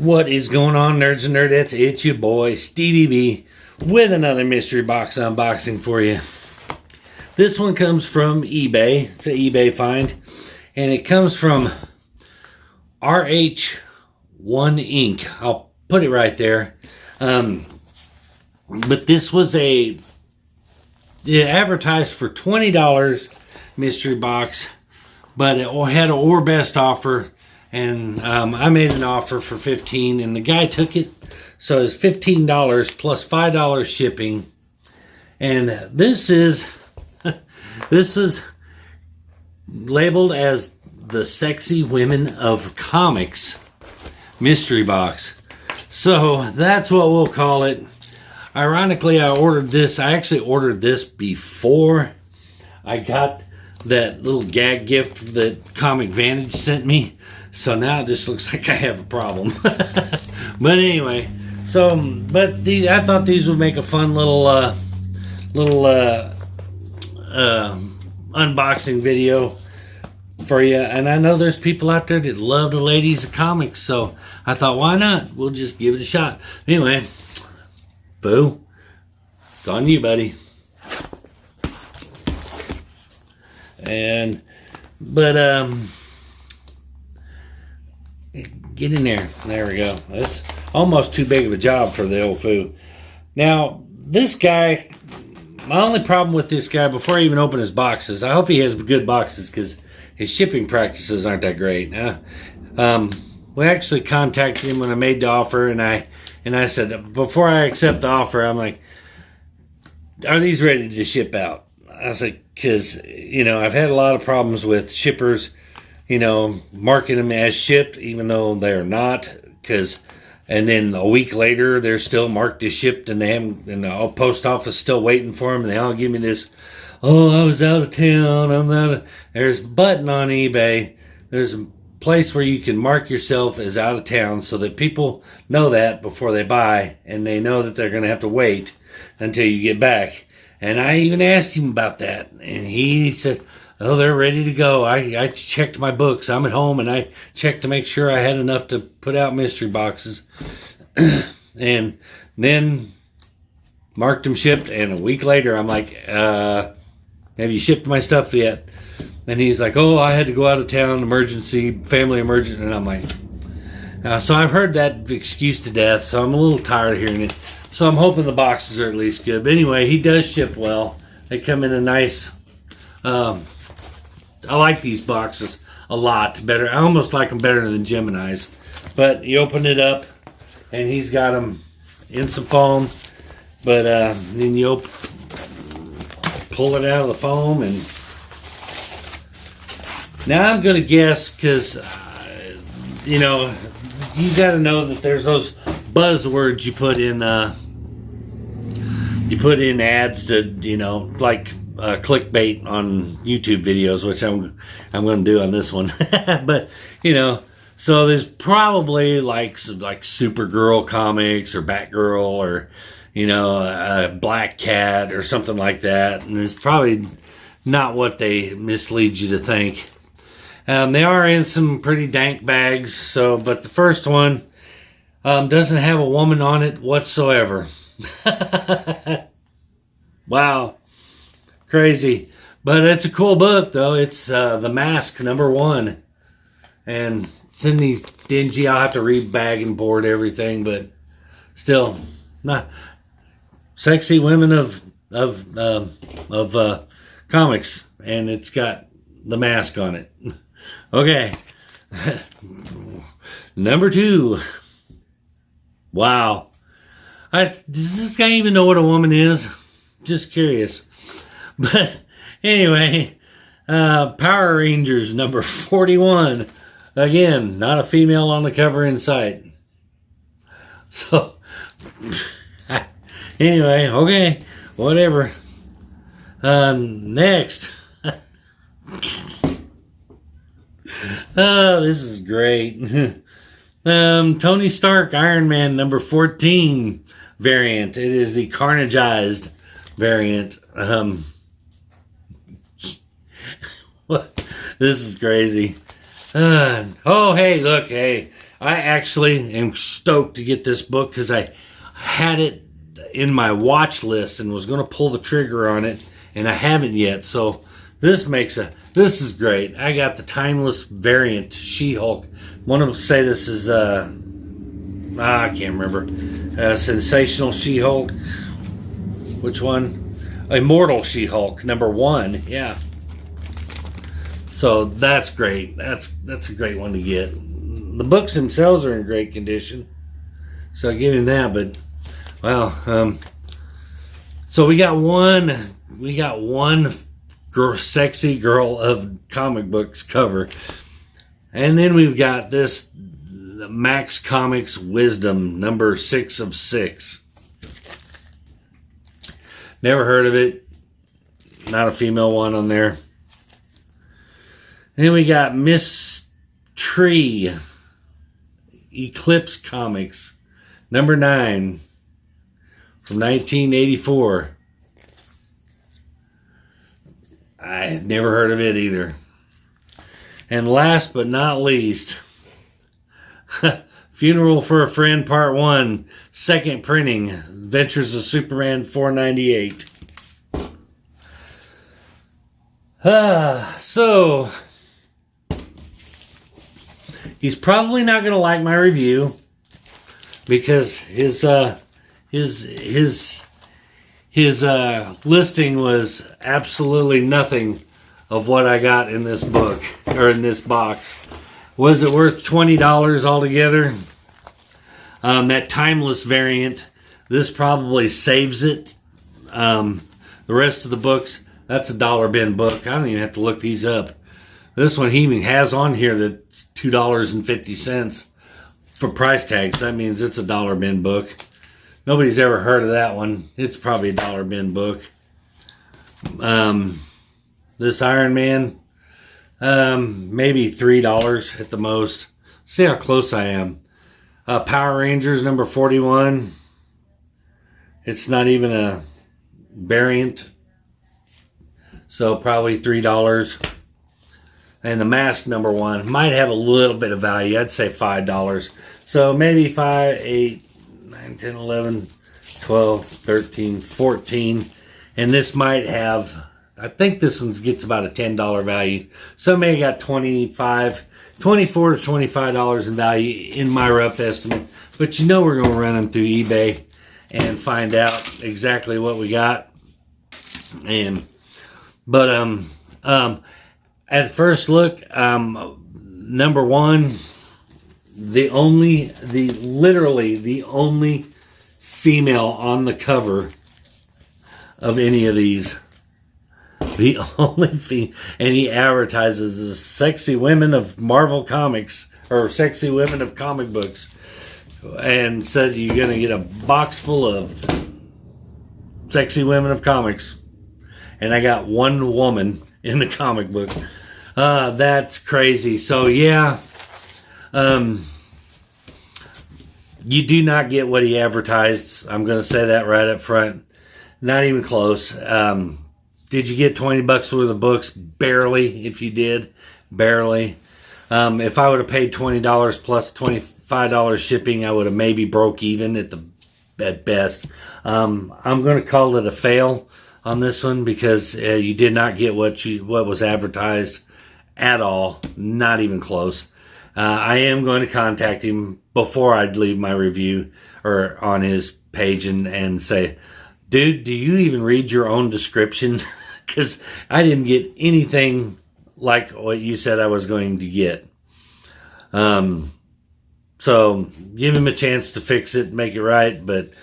What is going on, nerds and nerdettes? It's your boy, Stevie B, with another mystery box unboxing for you. This one comes from eBay. It's an eBay find. And it comes from RH1 Inc. I'll put it right there. But this was it advertised for $20 mystery box. But it had an or best offer. And I made an offer for $15, and the guy took it. So it's $15 plus $5 shipping. And this is labeled as the Sexy Women of Comics mystery box. So that's what we'll call it. Ironically, I actually ordered this before I got that little gag gift that Comic Vantage sent me. So now it just looks like I have a problem. But anyway, I thought these would make a fun little unboxing video for you. And I know there's people out there that love the ladies of comics, so I thought, why not? We'll just give it a shot. Anyway, boo, it's on you, buddy. Get in there. There we go. That's almost too big of a job for the old foo. Now, this guy, my only problem with this guy, before I even open his boxes, I hope he has good boxes because his shipping practices aren't that great. We actually contacted him when I made the offer, and I said, before I accept the offer, I'm like, are these ready to ship out? I was like, because, I've had a lot of problems with shippers, marking them as shipped, even though they're not, and then a week later, they're still marked as shipped, and the post office still waiting for them, and they all give me this, oh, I was out of town, there's a button on eBay, there's a place where you can mark yourself as out of town so that people know that before they buy, and they know that they're going to have to wait until you get back. And I even asked him about that, and he said, oh, they're ready to go. I checked my books. I'm at home, and I checked to make sure I had enough to put out mystery boxes. And then marked them shipped, and a week later, I'm like, have you shipped my stuff yet? And he's like, oh, I had to go out of town, family emergency. And I'm like, so I've heard that excuse to death, so I'm a little tired of hearing it. So I'm hoping the boxes are at least good. But anyway, he does ship well. They come in a nice... I like these boxes a lot better. I almost like them better than Gemini's. But you open it up, and he's got them in some foam. But then you pull it out of the foam, and now I'm going to guess, because you got to know that there's those buzzwords you put in ads to, like clickbait on YouTube videos, which I'm going to do on this one. But so there's probably like Supergirl comics or Batgirl or Black Cat or something like that, and it's probably not what they mislead you to think. They are in some pretty dank bags. But the first one doesn't have a woman on it whatsoever. Wow. Crazy. But it's a cool book, though. It's The Mask, #1. And it's in the dingy. I'll have to re-bag and board everything, but still, not Sexy Women of Comics. And it's got The Mask on it. Okay. #2. Wow. Does this guy even know what a woman is? Just curious. But anyway, Power Rangers #41. Again, not a female on the cover in sight. So, anyway, okay, whatever. Next. Oh, this is great. Tony Stark Iron Man #14 variant. It is the Carnageized variant. This is crazy. Oh, hey, look, hey. I actually am stoked to get this book because I had it in my watch list and was going to pull the trigger on it, and I haven't yet. So this is great. I got the timeless variant She-Hulk. Want to say this is I can't remember. Sensational She-Hulk. Which one? Immortal She-Hulk #1. Yeah. So that's great. That's a great one to get. The books themselves are in great condition, so I give him that. But well, so we got one sexy girl of comic books cover, and then we've got this Max Comics Wisdom #6 of 6. Never heard of it. Not a female one on there. Then we got Miss Tree Eclipse Comics #9 from 1984. I never heard of it either. And last but not least, Funeral for a Friend Part 1, second printing, Adventures of Superman 498. So he's probably not going to like my review because his listing was absolutely nothing of what I got in this book or in this box. Was it worth $20 altogether? That timeless variant, this probably saves it. The rest of the books, that's a dollar bin book. I don't even have to look these up. This one he even has on here that's $2.50 for price tags. That means it's a dollar bin book. Nobody's ever heard of that one. It's probably a dollar bin book. This Iron Man, maybe $3 at the most. See how close I am. Power Rangers #41. It's not even a variant, so probably $3. And the Mask #1 might have a little bit of value. I'd say $5. So maybe 5, 8, 9, 10, 11, 12, 13, 14. And this might have, I think this one gets about a $10 value. So maybe got $24 to $25 in value in my rough estimate. But you know we're going to run them through eBay and find out exactly what we got. But at first look, #1, literally the only female on the cover of any of these. The only female, and he advertises the sexy women of Marvel Comics or sexy women of comic books, and said you're gonna get a box full of sexy women of comics. And I got one woman in the comic book. That's crazy. So yeah, you do not get what he advertised. I'm going to say that right up front. Not even close. Did you get $20 worth of books? Barely, if you did. Barely. If I would have paid $20 plus $25 shipping, I would have maybe broke even at best. I'm going to call it a fail on this one because you did not get what was advertised at all. Not even close. I am going to contact him before I leave my review or on his page and say, dude, do you even read your own description? Because I didn't get anything like what you said I was going to get. So give him a chance to fix it, make it right. But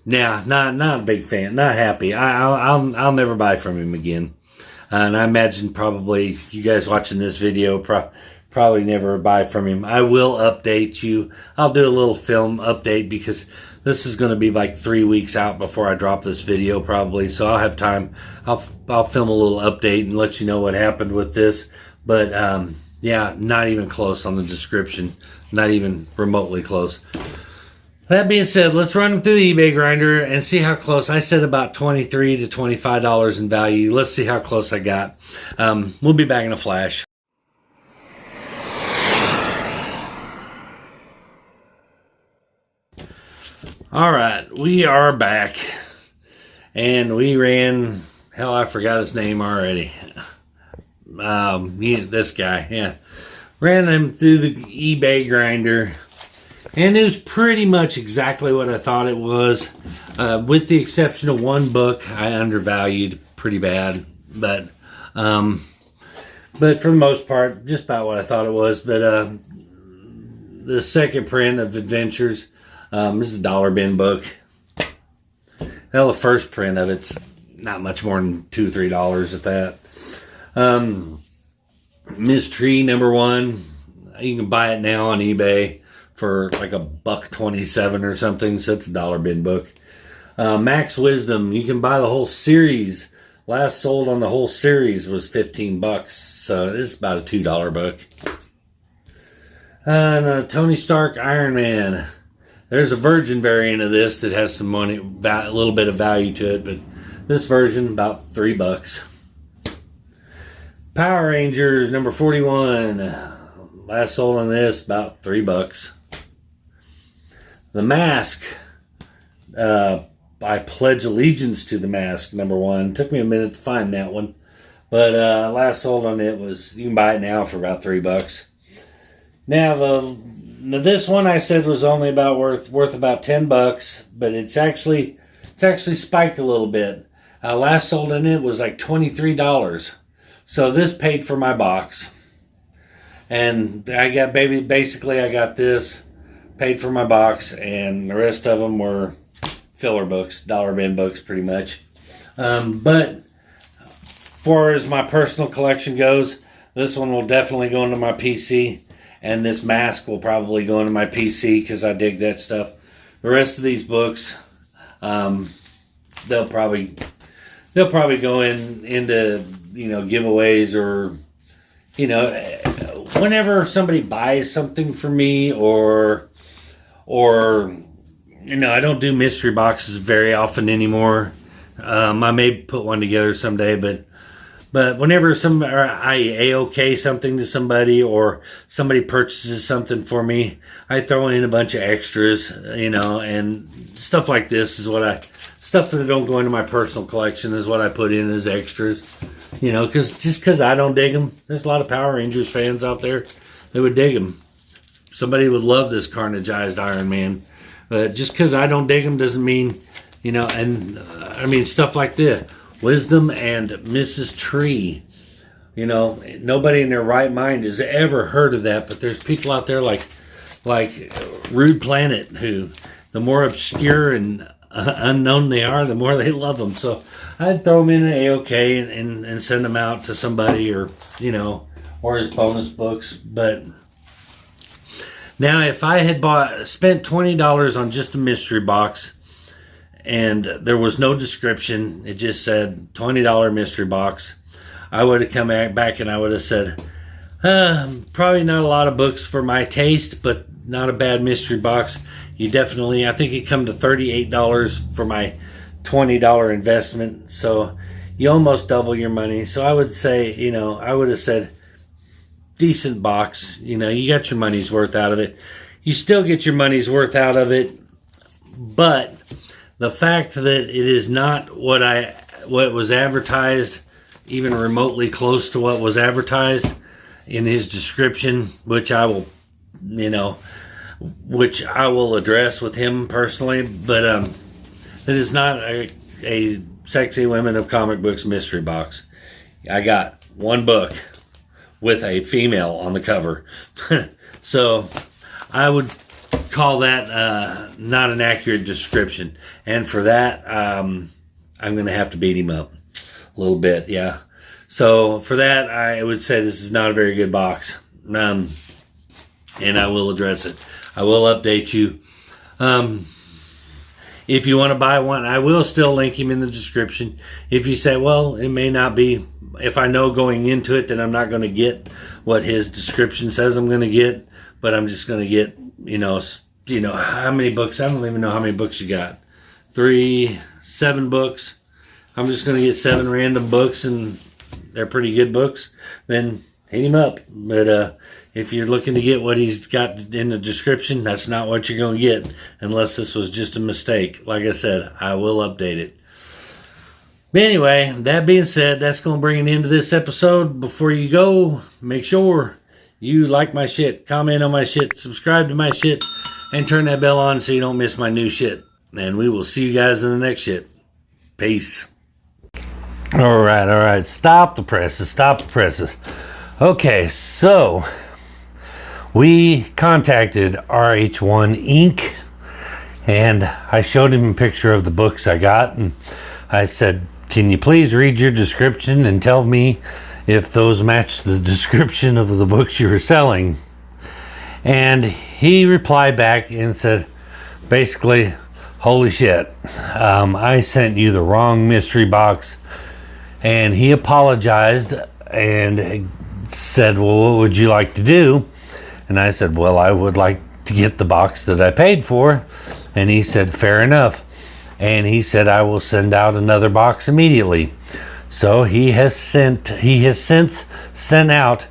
yeah, not a big fan, not happy. I'll never buy from him again. And I imagine probably you guys watching this video probably never buy from him. I will update you. I'll do a little film update because this is going to be like 3 weeks out before I drop this video probably. So I'll have time. I'll film a little update and let you know what happened with this. But yeah, not even close on the description. Not even remotely close. That being said, let's run them through the eBay grinder and see how close. I said about $23 to $25 in value. Let's see how close I got. We'll be back in a flash. All right, we are back. And we ran, hell, I forgot his name already. This guy, yeah. Ran him through the eBay grinder. And it was pretty much exactly what I thought it was. With the exception of one book I undervalued pretty bad. But for the most part, just about what I thought it was. But the second print of Adventures, this is a dollar bin book. Hell, the first print of it's not much more than $2 or $3 at that. Miss Tree #1, you can buy it now on eBay for like $1.27 or something. So it's a dollar bin book. Max Wisdom, you can buy the whole series. Last sold on the whole series was $15, so it's about a $2 book. And Tony Stark Iron Man. There's a Virgin variant of this that has some money, a little bit of value to it, but this version about $3. Power Rangers #41. Last sold on this about $3. The Mask. I pledge allegiance to the Mask #1. Took me a minute to find that one, but last sold on it was, you can buy it now for about $3. Now this one I said was only about worth about $10, but it's actually spiked a little bit. Last sold on it was like $23. So this paid for my box, and I got basically I got this, paid for my box, and the rest of them were filler books, dollar bin books, pretty much. But far as my personal collection goes, this one will definitely go into my PC. And this Mask will probably go into my PC because I dig that stuff. The rest of these books, they'll probably go into giveaways, or whenever somebody buys something for me, or I don't do mystery boxes very often anymore. I may put one together someday, but whenever I A-OK something to somebody, or somebody purchases something for me, I throw in a bunch of extras, and stuff like this is stuff that don't go into my personal collection is what I put in as extras, because I don't dig them. There's a lot of Power Rangers fans out there that would dig them. Somebody would love this carnageized Iron Man, but just because I don't dig them doesn't mean, stuff like this. Wisdom and Mrs. Tree. Nobody in their right mind has ever heard of that, but there's people out there like Rude Planet, who the more obscure and unknown they are, the more they love them. So I'd throw them in an A-OK and send them out to somebody, or as bonus books. But now, if I had spent $20 on just a mystery box, and there was no description, it just said $20 mystery box, I would have come back and I would have said, probably not a lot of books for my taste, but not a bad mystery box. I think it come to $38 for my $20 investment, so you almost double your money. So I would say, I would have said decent box. You got your money's worth out of it. You still get your money's worth out of it, but the fact that it is not what was advertised, even remotely close to what was advertised in his description, which I will address with him personally, but it is not a Sexy Women of Comic Books mystery box. I got one book with a female on the cover. So I would call that not an accurate description, and for that I'm going to have to beat him up a little bit. Yeah, so for that I would say this is not a very good box, and I will address it. I will update you. If you want to buy one, I will still link him in the description. If you say, well, it may not be, if I know going into it that I'm not going to get what his description says I'm going to get, but I'm just going to get, how many books? I don't even know how many books you got. 7 books. I'm just going to get 7 random books, and they're pretty good books. Then, hit him up. But if you're looking to get what he's got in the description, that's not what you're going to get unless this was just a mistake. Like I said, I will update it. But anyway, that being said, that's going to bring an end to this episode. Before you go, make sure you like my shit, comment on my shit, subscribe to my shit, and turn that bell on so you don't miss my new shit. And we will see you guys in the next shit. Peace. All right. Stop the presses. Okay, so we contacted RH1 Inc. and I showed him a picture of the books I got, and I said, can you please read your description and tell me if those match the description of the books you were selling? And he replied back and said, basically, holy shit, I sent you the wrong mystery box. And he apologized and said, well, what would you like to do? And I said, well, I would like to get the box that I paid for. And he said, fair enough. And he said, I will send out another box immediately. So he has since sent out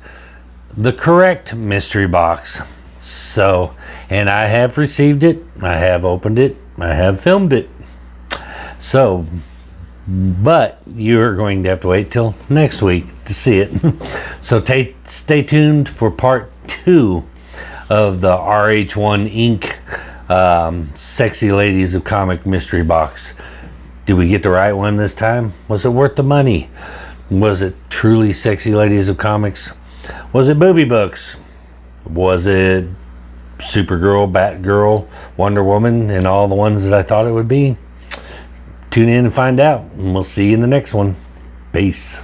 the correct mystery box. So, and I have received it, I have opened it, I have filmed it. So, but you're going to have to wait till next week to see it. So stay tuned for part 2 of the RH1 Inc. Sexy Ladies of Comic mystery box. Did we get the right one this time? Was it worth the money? Was it truly Sexy Ladies of Comics? Was it booby books? Was it Supergirl, Batgirl, Wonder Woman, and all the ones that I thought it would be? Tune in and find out, and we'll see you in the next one. Peace.